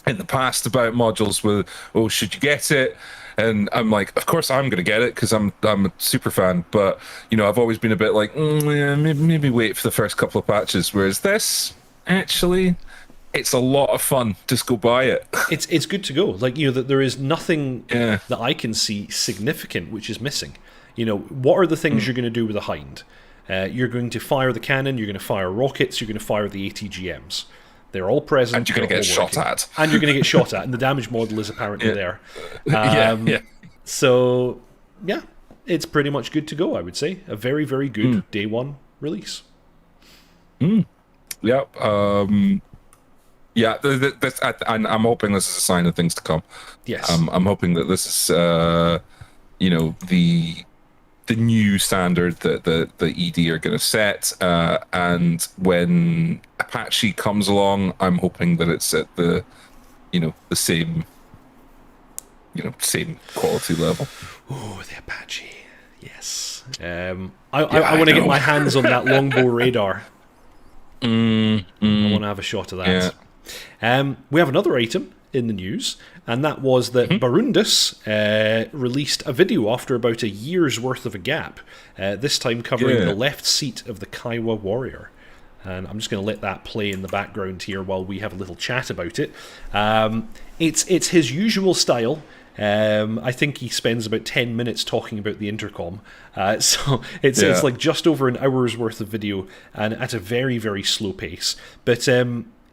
in the past about modules with, should you get it? And I'm like, of course I'm going to get it because I'm a super fan. But I've always been a bit like, maybe wait for the first couple of patches. Whereas this, actually, it's a lot of fun. Just go buy it. It's good to go. Like that there is nothing that I can see significant which is missing. What are the things you're going to do with a Hind? You're going to fire the cannon, you're going to fire rockets, you're going to fire the ATGMs. They're all present. And you're going to get shot at. And you're going to get shot at, and the damage model is apparently there. So, it's pretty much good to go, I would say. A very, very good day one release. Yep. And I'm hoping this is a sign of things to come. Yes. I'm hoping that this is, the new standard that the ED are going to set, and when Apache comes along, I'm hoping that it's at the same quality level. Oh, the Apache, yes. I want to get my hands on that longbow radar. I want to have a shot of that. Yeah. We have another item in the news, and that was that Barundus released a video after about a year's worth of a gap, this time covering the left seat of the Kiowa Warrior. And I'm just going to let that play in the background here while we have a little chat about it. It's his usual style. I think he spends about 10 minutes talking about the intercom. So it's like just over an hour's worth of video, and at a very, very slow pace. But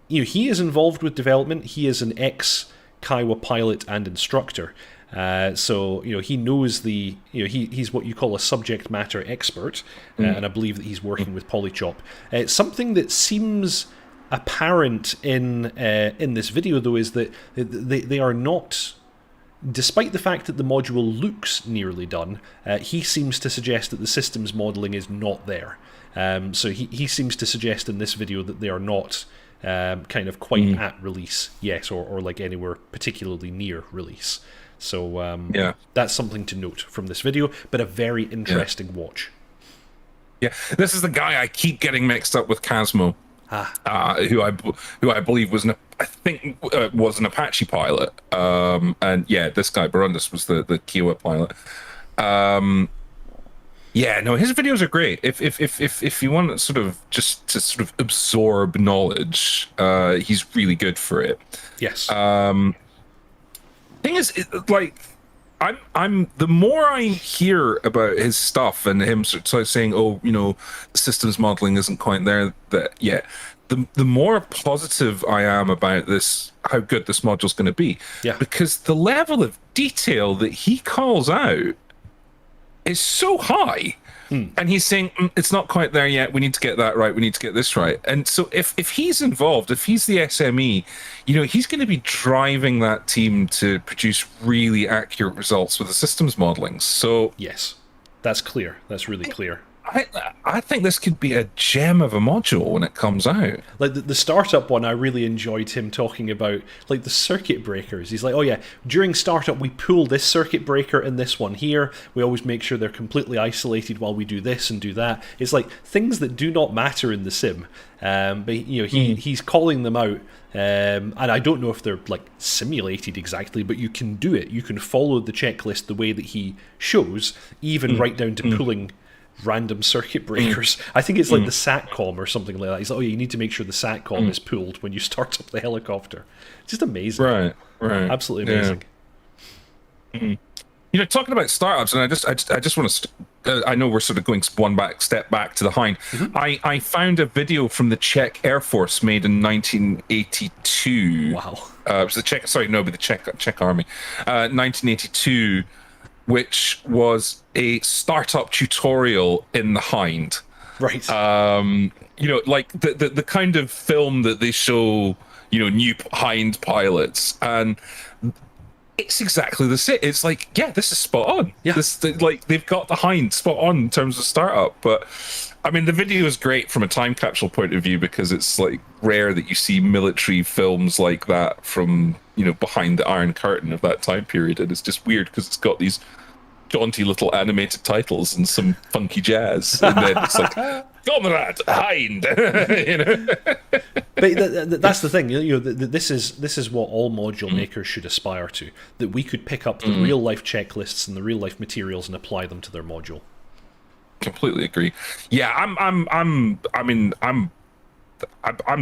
he is involved with development. He is an ex-Kiowa pilot and instructor. So he knows he's what you call a subject matter expert, and I believe that he's working with Polychop. Something that seems apparent in this video, though, is that they are not. Despite the fact that the module looks nearly done, he seems to suggest that the systems modelling is not there. So he seems to suggest in this video that they are not kind of quite at release yet, or like anywhere particularly near release. So that's something to note from this video, but a very interesting watch. Yeah, this is the guy I keep getting mixed up with Casmo, who I believe was was an Apache pilot, and this guy Barundus was the Kiowa pilot. His videos are great. If you want to absorb knowledge, he's really good for it. Yes. Thing is, I'm the more I hear about his stuff and him sort of saying, oh, the systems modeling isn't quite there that yet, the more positive I am about this, how good this module's going to be. Yeah. Because the level of detail that he calls out is so high. And he's saying, it's not quite there yet. We need to get that right. We need to get this right. And so if he's involved, if he's the SME, he's going to be driving that team to produce really accurate results with the systems modeling. So yes, that's clear. That's really clear. I think this could be a gem of a module when it comes out. Like the startup one, I really enjoyed him talking about like the circuit breakers. He's like, oh yeah, during startup we pull this circuit breaker and this one here. We always make sure they're completely isolated while we do this and do that. It's like things that do not matter in the sim. But he's calling them out. And I don't know if they're like simulated exactly, but you can do it. You can follow the checklist the way that he shows, even right down to pulling random circuit breakers. I think it's like the SATCOM or something like that. He's like, oh, you need to make sure the SATCOM is pulled when you start up the helicopter. Just amazing. Right. Absolutely amazing. Talking about startups, and I just want to. I know we're sort of going step back to the Hind. I found a video from the Czech Air Force made in 1982. Wow. It was the Czech Army, 1982. Which was a startup tutorial in the Hind. Right. Like the kind of film that they show, new Hind pilots, and it's exactly the same. It's like, yeah, this is spot on. Yeah. They've got the Hind spot on in terms of startup, but I mean, the video is great from a time capsule point of view because it's like rare that you see military films like that from, behind the Iron Curtain of that time period. And it's just weird because it's got these jaunty little animated titles and some funky jazz. And then it's like, Comrade Hind, But that's the thing. This is what all module makers should aspire to. That we could pick up the real life checklists and the real life materials and apply them to their module. Completely agree. Yeah, I'm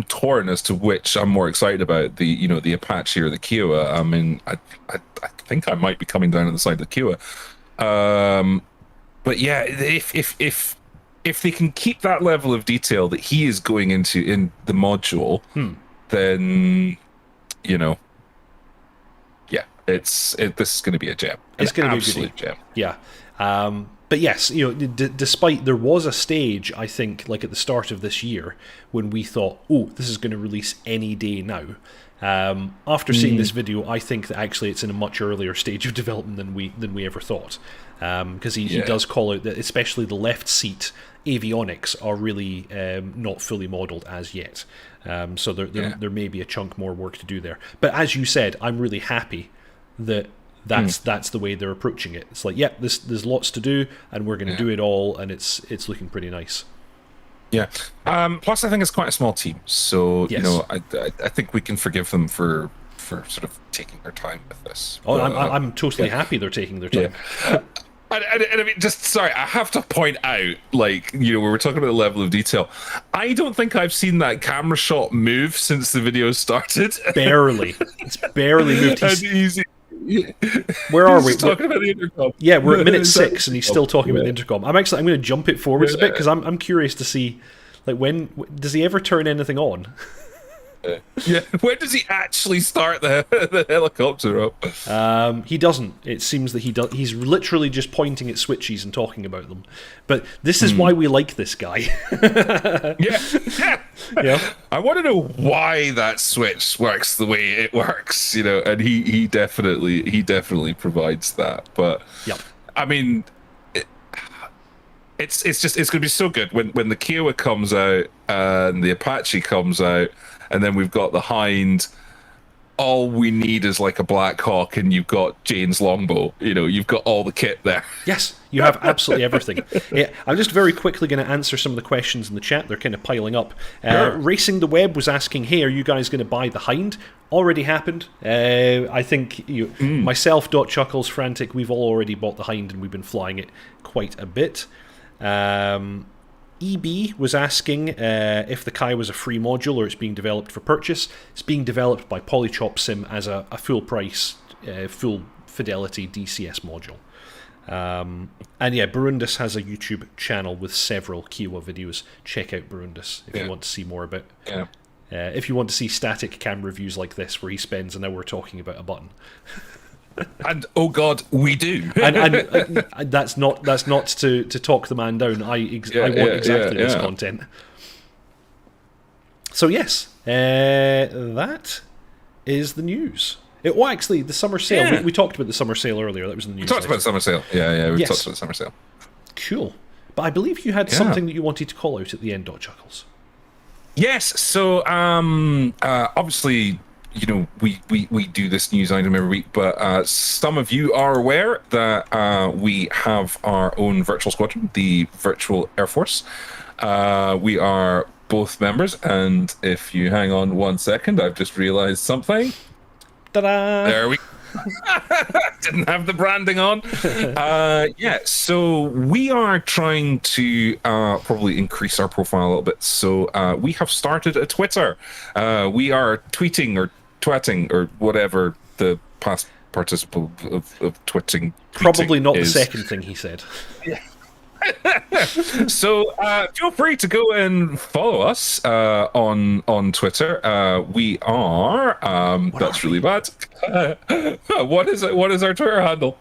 torn as to which I'm more excited about, the Apache or the Kiowa. I mean, I think I might be coming down on the side of the Kiowa. But yeah, if they can keep that level of detail that he is going into in the module, then this is going to be a gem. It's going to be a absolute gem. Yeah. But yes, despite there was a stage, I think, like at the start of this year, when we thought, oh, this is going to release any day now. After seeing this video, I think that actually it's in a much earlier stage of development than we ever thought. Because he does call out that especially the left seat avionics are really not fully modelled as yet. So there may be a chunk more work to do there. But as you said, I'm really happy that that's the way they're approaching it. It's like, there's lots to do, and we're going to do it all, and it's looking pretty nice. Yeah. Plus, I think it's quite a small team, so yes. I think we can forgive them for sort of taking their time with this. Oh, I'm totally happy they're taking their time. Yeah. And I mean, I have to point out, we were talking about the level of detail. I don't think I've seen that camera shot move since the video started. Barely. It's barely moved. Where are we? Talking about the intercom. Yeah, we're at minute 6, and he's still talking about the intercom. I'm going to jump it forwards a bit because I'm curious to see, when does he ever turn anything on? Yeah, when does he actually start the helicopter up? He doesn't. It seems that he does. He's literally just pointing at switches and talking about them. But this is why we like this guy. Yeah. I want to know why that switch works the way it works. And he definitely provides that. But I mean, it's going to be so good when the Kiowa comes out and the Apache comes out. And then we've got the Hind. All we need is like a Black Hawk, and you've got Jane's longbow. You've got all the kit there. Yes, you have absolutely everything. Yeah, I'm just very quickly going to answer some of the questions in the chat. They're kind of piling up. Sure. Racing the Web was asking, hey, are you guys going to buy the Hind? Already happened. I think myself, dotChuckles, Frantic, we've all already bought the Hind, and we've been flying it quite a bit. EB was asking if the Kai was a free module or it's being developed for purchase. It's being developed by Polychop Sim as a full price, full fidelity DCS module. And yeah, Burundus has a YouTube channel with several Kiowa videos. Check out Burundus if you want to see more about. Yeah. If you want to see static cam reviews like this, where he spends an hour talking about a button. And oh god, we do. and that's not to talk the man down. I want exactly this content. So yes, that is the news. Actually, the summer sale. We talked about the summer sale earlier. That was in the news. We talked about the summer sale. We talked about the summer sale. Cool. But I believe you had something that you wanted to call out at the end, dotChuckles. Yes. So obviously, we do this news item every week, but some of you are aware that we have our own virtual squadron, the Virtual Air Force. We are both members, and if you hang on 1 second, I've just realized something. Ta-da! There we didn't have the branding on. So we are trying to probably increase our profile a little bit. So we have started a Twitter. We are tweeting or twatting or whatever the past participle of twitting. Probably not is. The second thing he said. So feel free to go and follow us on Twitter. We are that's really bad. What is our Twitter handle?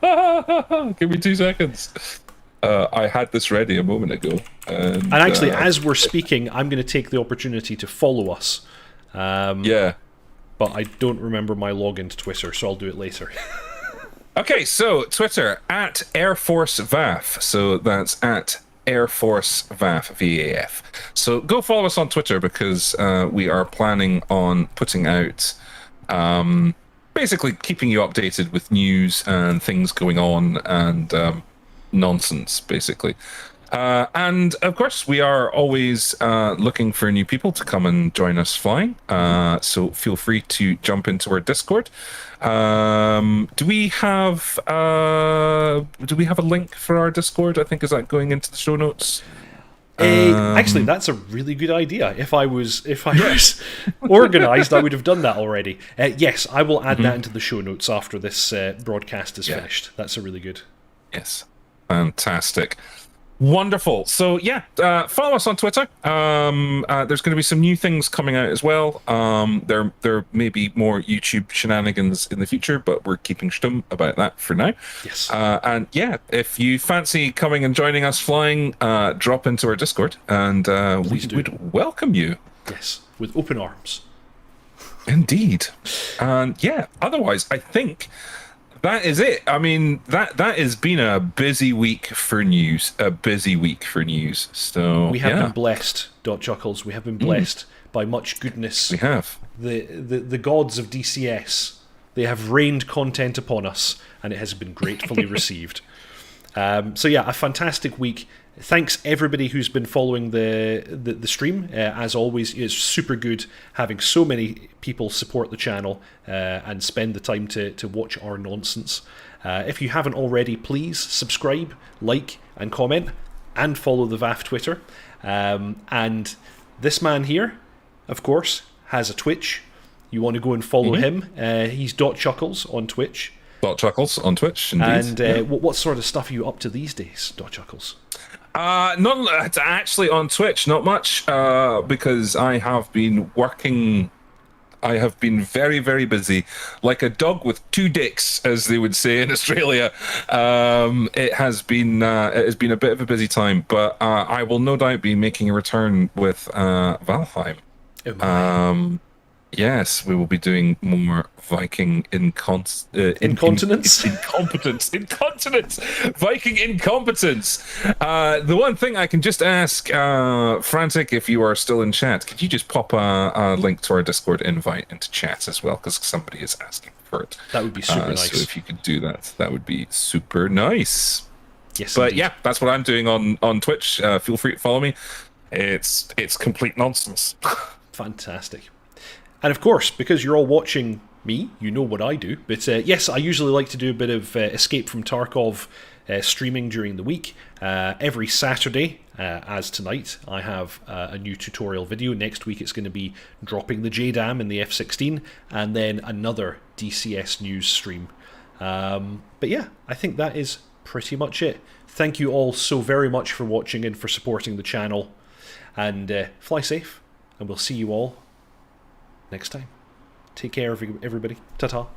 Give me 2 seconds. I had this ready a moment ago. And actually, as we're speaking, I'm going to take the opportunity to follow us. But I don't remember my login to Twitter, so I'll do it later. Okay, so Twitter at Air Force VAF. So that's at Air Force VAF, VAF. So go follow us on Twitter because we are planning on putting out, basically keeping you updated with news and things going on and nonsense, basically. And of course, we are always looking for new people to come and join us flying. So feel free to jump into our Discord. Do we have a link for our Discord? I think is that going into the show notes. Actually, that's a really good idea. If I was organised, I would have done that already. Yes, I will add that into the show notes after this broadcast is finished. That's a really good. Yes, fantastic. Wonderful. So follow us on Twitter. There's going to be some new things coming out as well. There may be more YouTube shenanigans in the future, but we're keeping stum about that for now. Yes. And if you fancy coming and joining us flying, drop into our Discord, and we would welcome you. Yes, with open arms. Indeed. And otherwise, I think that is it. I mean, that has been a busy week for news. So we have been blessed, dotChuckles. We have been blessed by much goodness. We have. The gods of DCS, they have rained content upon us, and it has been gratefully received. A fantastic week. Thanks everybody who's been following the stream. As always, it's super good having so many people support the channel and spend the time to watch our nonsense. If you haven't already, please subscribe, like, and comment, and follow the VAF Twitter. And this man here, of course, has a Twitch. You want to go and follow him. He's dotChuckles on Twitch. dotChuckles on Twitch, indeed. And what sort of stuff are you up to these days, dotChuckles? Not actually on Twitch, not much, because I have been working. I have been very, very busy, like a dog with two dicks, as they would say in Australia. It has been a bit of a busy time, but I will no doubt be making a return with Valheim. Yes, we will be doing more Viking incontinence. Viking incompetence. The one thing I can just ask, Frantic, if you are still in chat, could you just pop a link to our Discord invite into chat as well? Because somebody is asking for it. That would be super nice. So if you could do that, that would be super nice. Yes, but indeed. That's what I'm doing on Twitch. Feel free to follow me. It's complete nonsense. Fantastic. And of course, because you're all watching me, you know what I do. But yes, I usually like to do a bit of Escape from Tarkov streaming during the week. Every Saturday, as tonight, I have a new tutorial video. Next week it's going to be dropping the JDAM in the F-16, and then another DCS news stream. But yeah, I think that is pretty much it. Thank you all so very much for watching and for supporting the channel. And fly safe, and we'll see you all next time. Take care, everybody. Ta-ta.